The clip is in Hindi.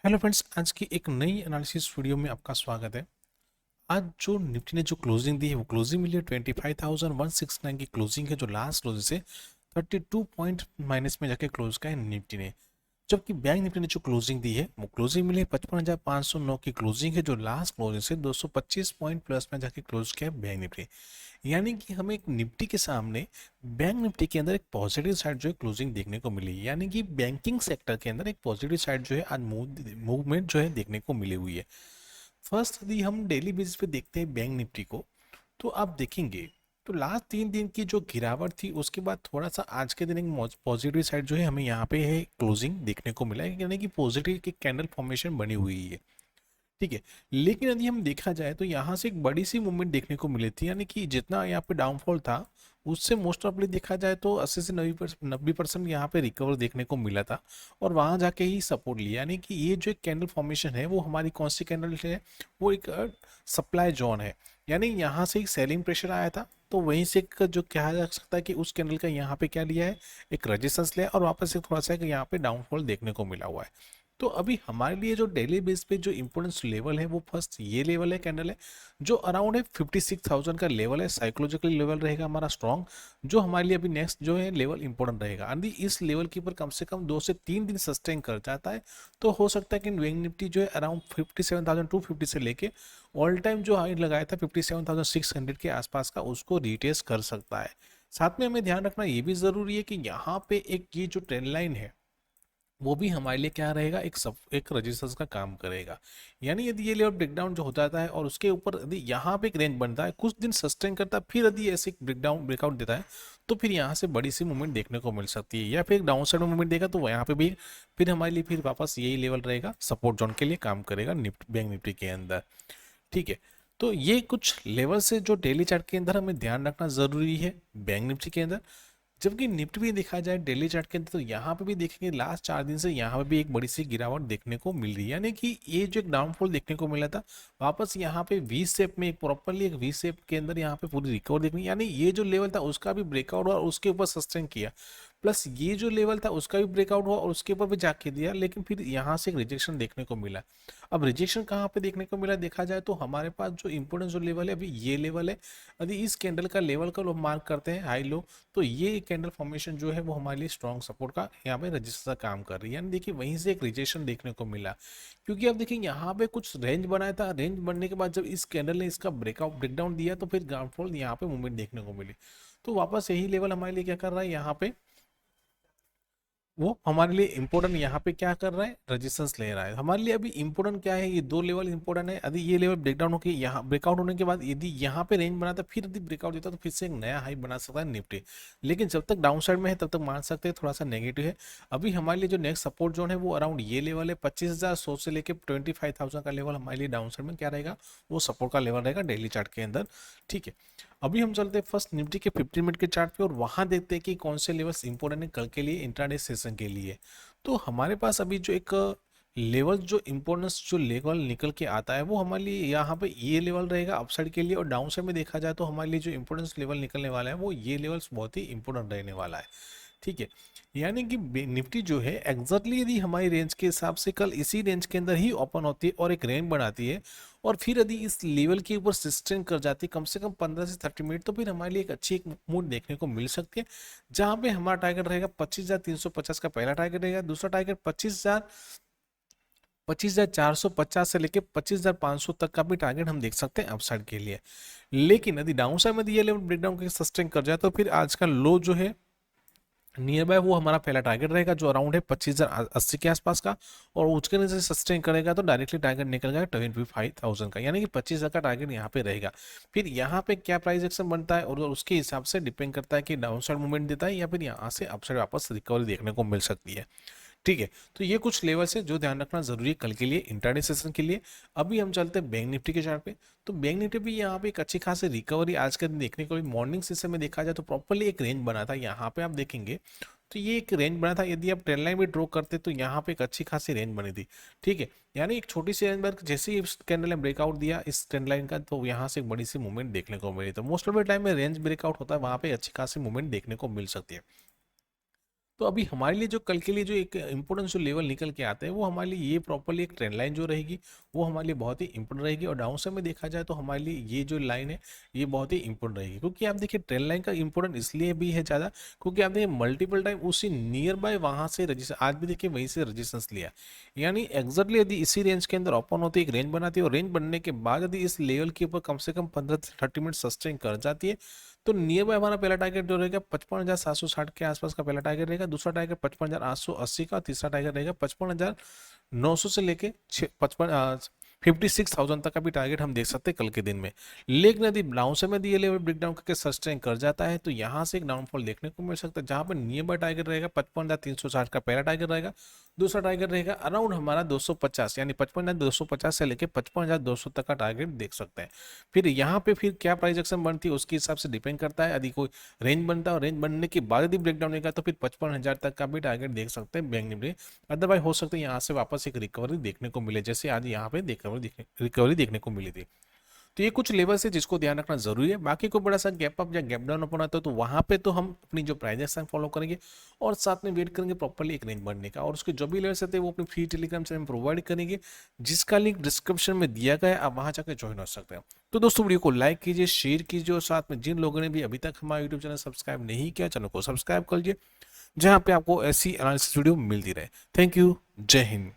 हेलो फ्रेंड्स, आज की एक नई एनालिसिस वीडियो में आपका स्वागत है। आज जो निफ्टी ने जो क्लोजिंग दी है वो क्लोजिंग मिली है 25,169 की क्लोजिंग है, जो लास्ट क्लोजिंग से 32 पॉइंट माइनस में जाके क्लोज का है निफ्टी ने। जबकि बैंक निफ्टी ने जो क्लोजिंग दी है वो क्लोजिंग मिली है 55,509 की क्लोजिंग है, जो लास्ट क्लोजिंग से 225 पॉइंट प्लस में जाके क्लोज किया है बैंक निफ्टी। यानी कि हमें एक निफ्टी के सामने बैंक निफ्टी के अंदर एक पॉजिटिव साइड जो है क्लोजिंग देखने को मिली, यानी कि बैंकिंग सेक्टर के अंदर एक पॉजिटिव साइड जो है आज मूवमेंट जो है देखने को मिली हुई है। फर्स्ट यदि हम डेली बेसिस पे देखते हैं बैंक निफ्टी को, तो आप देखेंगे तो लास्ट 3 दिन की जो गिरावट थी उसके बाद थोड़ा सा आज के दिन एक पॉजिटिव साइड जो है हमें यहाँ पे है क्लोजिंग देखने को मिला है, यानी कि पॉजिटिव की कैंडल फॉर्मेशन बनी हुई है। ठीक है। लेकिन यदि हम देखा जाए तो यहाँ से एक बड़ी सी मूवमेंट देखने को मिली थी, यानी कि जितना यहाँ पे डाउनफॉल था उससे मोस्ट ऑफली देखा जाए तो 80 से 90% यहाँ पे रिकवर देखने को मिला था और वहां जाके ही सपोर्ट लिया। यानी कि ये जो एक कैंडल फॉर्मेशन है वो हमारी कौन सी कैंडल है, वो एक सप्लाई जोन है। यानी यहाँ से एक सेलिंग प्रेशर आया था, तो वहीं से जो कहा जा सकता है कि उस कैंडल का यहाँ पे क्या लिया है, एक रेजिस्टेंस लिया और वापस से थोड़ा सा यहाँ पे डाउनफॉल देखने को मिला हुआ है। तो अभी हमारे लिए जो डेली बेस पे जो इम्पोर्टेंस लेवल है वो फर्स्ट ये लेवल है, कैंडल है जो अराउंड है 56,000 का लेवल है, साइकोलॉजिकल लेवल रहेगा हमारा स्ट्रॉन्ग, जो हमारे लिए अभी नेक्स्ट जो है लेवल इंपॉर्टेंट रहेगा। यदि इस लेवल के ऊपर कम से कम 2 से 3 दिन सस्टेन कर जाता है तो हो सकता है कि बैंक निफ्टी जो है अराउंड 57,250 से लेके ऑल टाइम जो हाई लगाया था 57,600 के आसपास का उसको रिटेस्ट कर सकता है। साथ में हमें ध्यान रखना ये भी जरूरी है कि यहाँ पे एक ये जो ट्रेंड लाइन है वो भी हमारे लिए क्या रहेगा, एक रजिस्टेंस का काम करेगा। यानी यदि ये लेवल ब्रेकडाउन जो हो जाता है और उसके ऊपर यदि यहाँ पे एक रेंज बनता है, कुछ दिन सस्टेन करता है, फिर यदि ऐसे ब्रेकआउट देता है तो फिर यहाँ से बड़ी सी मूवमेंट देखने को मिल सकती है, या फिर एक डाउन साइड मूवमेंट देगा तो यहाँ पे भी फिर हमारे लिए फिर वापस यही लेवल रहेगा, सपोर्ट जोन के लिए काम करेगा बैंक निफ्टी के अंदर। ठीक है। तो ये कुछ लेवल से जो डेली चार्ट के अंदर हमें ध्यान रखना जरूरी है बैंक निफ्टी के अंदर। जबकि निफ्टी भी देखा जाए डेली चार्ट के अंदर तो यहाँ पे भी देखेंगे लास्ट 4 दिन से यहाँ पे भी एक बड़ी सी गिरावट देखने को मिल रही है, यानी कि ये जो एक डाउनफॉल देखने को मिला था वापस यहाँ पे वी शेप में एक प्रॉपरली एक वी शेप के अंदर यहाँ पे पूरी रिकवर देखनी, यानी ये जो लेवल था उसका भी ब्रेकआउट हुआ और उसके ऊपर सस्टेन किया, प्लस ये जो लेवल था उसका भी ब्रेकआउट हुआ और उसके ऊपर भी जाके दिया, लेकिन फिर यहाँ से एक रिजेक्शन देखने को मिला। अब रिजेक्शन कहाँ पे देखने को मिला देखा जाए तो हमारे पास जो इंपोर्टेंस जो लेवल है अभी ये लेवल है। यदि इस कैंडल का लेवल का लोग मार्क करते हैं हाई लो, तो ये कैंडल फॉर्मेशन जो है वो हमारे लिए स्ट्रॉन्ग सपोर्ट का यहाँ पे रजिस्टर का काम कर रही है। यानी देखिए वहीं से एक रिजेक्शन देखने को मिला, क्योंकि अब देखिए यहाँ पे कुछ रेंज बनाया था, रेंज बनने के बाद जब इस कैंडल ने इसका ब्रेकडाउन दिया तो फिर डाउनफॉल यहाँ पे मूवमेंट देखने को मिली। तो वापस यही लेवल हमारे लिए क्या कर रहा है, यहाँ पे वो हमारे लिए इंपॉर्टेंट यहाँ पे क्या कर रहा है, रेजिस्टेंस ले रहा है। हमारे लिए अभी इंपॉर्टेंट क्या है, ये दो लेवल इंपॉर्टेंट है। यदि ये लेवल ब्रेकडाउन होकर यहाँ ब्रेकआउट होने के बाद यदि यहाँ पे रेंज बनाता फिर यदि ब्रेकआउट देता तो फिर से एक नया हाई बना सकता है निफ्टी। लेकिन जब तक डाउन साइड में है तब तक मान सकते हैं थोड़ा सा नेगेटिव है। अभी हमारे लिए जो नेक्स्ट सपोर्ट जोन है वो अराउंड ये लेवल है, 25,100 से लेकर 25,000 का लेवल हमारे लिए डाउन साइड में क्या रहेगा, वो सपोर्ट का लेवल रहेगा डेली चार्ट के अंदर। ठीक है। अभी हम चलते हैं फर्स्ट निफ्टी के 15 मिनट के चार्ट पे और वहां देखते हैं कि कौन से लेवल्स इंपॉर्टेंट है कल के लिए, इंट्राडे सेशन के लिए। तो हमारे पास अभी जो एक लेवल जो इम्पोर्टेंस जो लेवल निकल के आता है वो हमारे लिए यहाँ पे ये लेवल रहेगा अपसाइड के लिए, और डाउन साइड में देखा जाए तो हमारे लिए जो इम्पोर्टेंस लेवल निकलने वाला है वो ये लेवल्स बहुत ही इंपॉर्टेंट रहने वाला है। ठीक है। यानी कि निफ्टी जो है एग्जैक्टली यदि हमारी रेंज के हिसाब से कल इसी रेंज के अंदर ही ओपन होती है और एक रेंज बनाती है और फिर यदि इस लेवल के ऊपर सस्टेन कर जाती है कम से कम 15 से 30 मिनट, तो फिर हमारे लिए एक अच्छी एक मूड देखने को मिल सकती है, जहां पे हमारा टारगेट रहेगा 25,350 का पहला टारगेट रहेगा, दूसरा टारगेट 25,450 से लेके 25,500 तक का भी टारगेट हम देख सकते हैं अपसाइड के लिए। लेकिन यदि डाउन साइड में ये लेवल ब्रेकडाउन के सस्टेन कर जाए तो फिर आज का लो जो है नियर बाय वो हमारा पहला टारगेट रहेगा जो अराउंड है 25,080 के आसपास का, और उसके नीचे सस्टेन करेगा तो डायरेक्टली टारगेट निकल जाएगा 25,000 का, यानी कि 25,000 का टारगेट यहाँ पे रहेगा। फिर यहाँ पे क्या प्राइस एक्शन बनता है और उसके हिसाब से डिपेंड करता है कि डाउन साइड मूवमेंट देता है या फिर यहाँ से अपसाइड वापस रिकवरी देखने को मिल सकती है। ठीक है। तो ये कुछ लेवल्स है जो ध्यान रखना जरूरी है कल के लिए, इंट्राडे सेशन के लिए। अभी हम चलते हैं बैंक निफ्टी के चार्ट पे। तो बैंक निफ्टी भी यहाँ पे एक अच्छी खासी रिकवरी आज के दिन देखने को, मॉर्निंग सेशन में देखा जाए तो प्रॉपर्ली एक रेंज बना था, यहाँ पे आप देखेंगे तो ये एक रेंज बना था, यदि आप ट्रेंड लाइन भी ड्रॉ करते तो यहाँ पे एक अच्छी खासी रेंज बनी थी। ठीक है। यानी एक छोटी सी रेंज पर जैसे ही इस कैंडल ने ब्रेकआउट दिया इस ट्रेंड लाइन का तो यहाँ से एक बड़ी सी मूवमेंट देखने को मिली। तो मोस्ट ऑफ द टाइम में रेंज ब्रेकआउट होता है वहां पे अच्छी खासी मूवमेंट देखने को मिल सकती है। तो अभी हमारे लिए जो कल के लिए जो एक इंपॉर्टेंट जो लेवल निकल के आते हैं वो हमारे लिए ये प्रॉपरली एक ट्रेंड लाइन जो रहेगी वो हमारे लिए बहुत ही इंपॉर्टेंट रहेगी। और डाउन साइड में देखा जाए तो हमारे लिए ये जो लाइन है ये बहुत ही इंपॉर्टेंट रहेगी, क्योंकि आप देखिए ट्रेंड लाइन का इंपॉर्टेंट इसलिए भी है ज़्यादा क्योंकि आप देखिए मल्टीपल टाइम उसी नियर बाय वहाँ से रजिस्टर, आज भी देखिए वहीं से रजिस्टेंस लिया, यानी एग्जैक्टली यदि इसी रेंज के अंदर ओपन होती है, एक रेंज बनाती है और रेंज बनने के बाद यदि इस लेवल के ऊपर कम से कम 15 से 30 मिनट सस्टेन कर जाती है तो नियर बाय हमारा पहला टारगेट जो रहेगा 55,760 के आसपास का पहला टारगेट रहेगा, दूसरा टारगेट 55,880 का, तीसरा टारगेट रहेगा 55,900 से लेके 56,000 तक का भी टारगेट हम देख सकते हैं कल के दिन में। लेकिन यदि डाउन से में दिए लेवल ब्रेक डाउन करके सस्टेन कर जाता है तो यहाँ से एक डाउनफॉल देखने को मिल सकता है, जहां पर नियर बाय टारगेट रहेगा 55,360 का पहला टारगेट रहेगा, दूसरा टारगेट रहेगा अराउंड हमारा 250, यानी 55,250 से लेके 55,200 तक का टारगेट देख सकते हैं। फिर यहाँ पे फिर क्या प्राइस एक्शन बनती है उसके हिसाब से डिपेंड करता है, यदि कोई रेंज बनता है और रेंज बनने के बाद यदि ब्रेकडाउन होगा तो फिर 55,000 तक का भी टारगेट देख सकते हैं बैंक निफ्टी। अदरवाइज हो सकता है यहाँ से वापस एक रिकवरी देखने को मिले, जैसे आज यहाँ पे रिकवरी देखने को मिली थी। तो ये कुछ लेवल्स है जिसको ध्यान रखना जरूरी है। बाकी को बड़ा सा गैप अप या गैप डाउन ओपन आता है तो वहां पे तो हम अपनी जो प्राइस एक्शन फॉलो करेंगे और साथ में वेट करेंगे प्रॉपर्ली एक रेंज बढ़ने का, और उसके जो भी लेवल्स रहते हैं वो अपनी फ्री टेलीग्राम से हम प्रोवाइड करेंगे, जिसका लिंक डिस्क्रिप्शन में दिया गया है, आप वहां जाकर ज्वाइन हो सकते हैं। तो दोस्तों वीडियो को लाइक कीजिए, शेयर कीजिए और साथ में जिन लोगों ने भी अभी तक हमारा यूट्यूब चैनल सब्सक्राइब नहीं किया चैनल को सब्सक्राइब कर लीजिए, जहां पे आपको ऐसी एनालिसिस वीडियो मिलती रहे। थैंक यू, जय हिंद।